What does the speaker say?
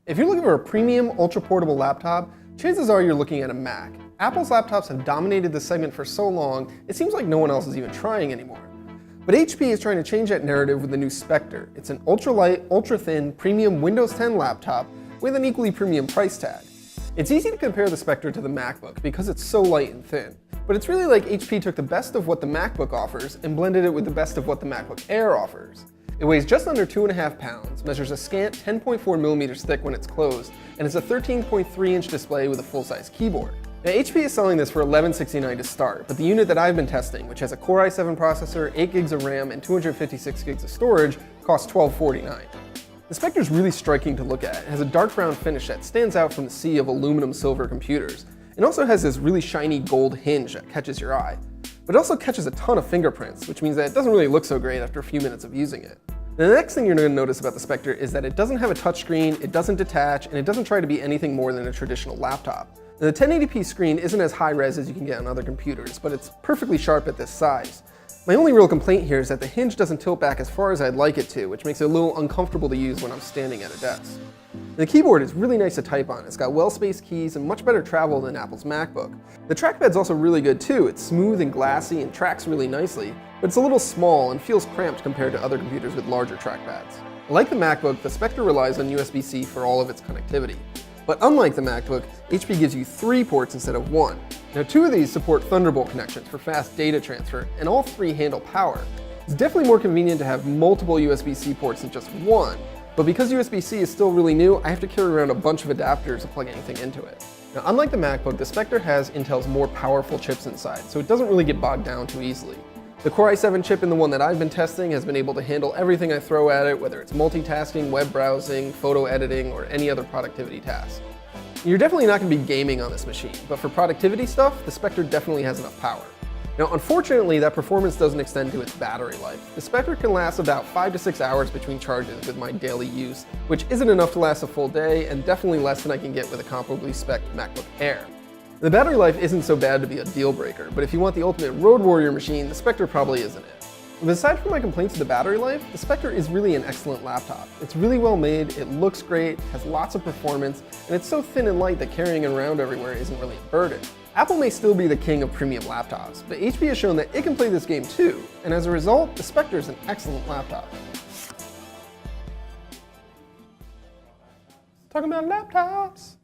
If you're looking for a premium, ultra-portable laptop, chances are you're looking at a Mac. Apple's laptops have dominated this segment for so long, it seems like no one else is even trying anymore. But HP is trying to change that narrative with the new Spectre. It's an ultra-light, ultra-thin, premium Windows 10 laptop with an equally premium price tag. It's easy to compare the Spectre to the MacBook because it's so light and thin. But it's really like HP took the best of what the MacBook offers and blended it with the best of what the MacBook Air offers. It weighs just under 2.5 pounds, measures a scant 10.4 millimeters thick when it's closed, and it's a 13.3-inch display with a full-size keyboard. Now, HP is selling this for $1169 to start, but the unit that I've been testing, which has a Core i7 processor, 8 gigs of RAM, and 256 gigs of storage, costs $1249. The Spectre is really striking to look at. It has a dark brown finish that stands out from the sea of aluminum silver computers. It also has this really shiny gold hinge that catches your eye. But it also catches a ton of fingerprints, which means that it doesn't really look so great after a few minutes of using it. The next thing you're going to notice about the Spectre is that it doesn't have a touchscreen, it doesn't detach, and it doesn't try to be anything more than a traditional laptop. Now, the 1080p screen isn't as high res as you can get on other computers, but it's perfectly sharp at this size. My only real complaint here is that the hinge doesn't tilt back as far as I'd like it to, which makes it a little uncomfortable to use when I'm standing at a desk. The keyboard is really nice to type on. It's got well-spaced keys and much better travel than Apple's MacBook. The trackpad's also really good too. It's smooth and glassy and tracks really nicely, but it's a little small and feels cramped compared to other computers with larger trackpads. Like the MacBook, the Spectre relies on USB-C for all of its connectivity. But unlike the MacBook, HP gives you 3 ports instead of 1. Now 2 of these support Thunderbolt connections for fast data transfer, and all 3 handle power. It's definitely more convenient to have multiple USB-C ports than just 1, but because USB-C is still really new, I have to carry around a bunch of adapters to plug anything into it. Now unlike the MacBook, the Spectre has Intel's more powerful chips inside, so it doesn't really get bogged down too easily. The Core i7 chip in the one that I've been testing has been able to handle everything I throw at it, whether it's multitasking, web browsing, photo editing, or any other productivity task. You're definitely not going to be gaming on this machine, but for productivity stuff, the Spectre definitely has enough power. Now unfortunately, that performance doesn't extend to its battery life. The Spectre can last about 5 to 6 hours between charges with my daily use, which isn't enough to last a full day, and definitely less than I can get with a comparably spec'd MacBook Air. The battery life isn't so bad to be a deal breaker, but if you want the ultimate road warrior machine, the Spectre probably isn't it. But aside from my complaints with the battery life, the Spectre is really an excellent laptop. It's really well made, it looks great, has lots of performance, and it's so thin and light that carrying it around everywhere isn't really a burden. Apple may still be the king of premium laptops, but HP has shown that it can play this game too, and as a result, the Spectre is an excellent laptop. Talking about laptops.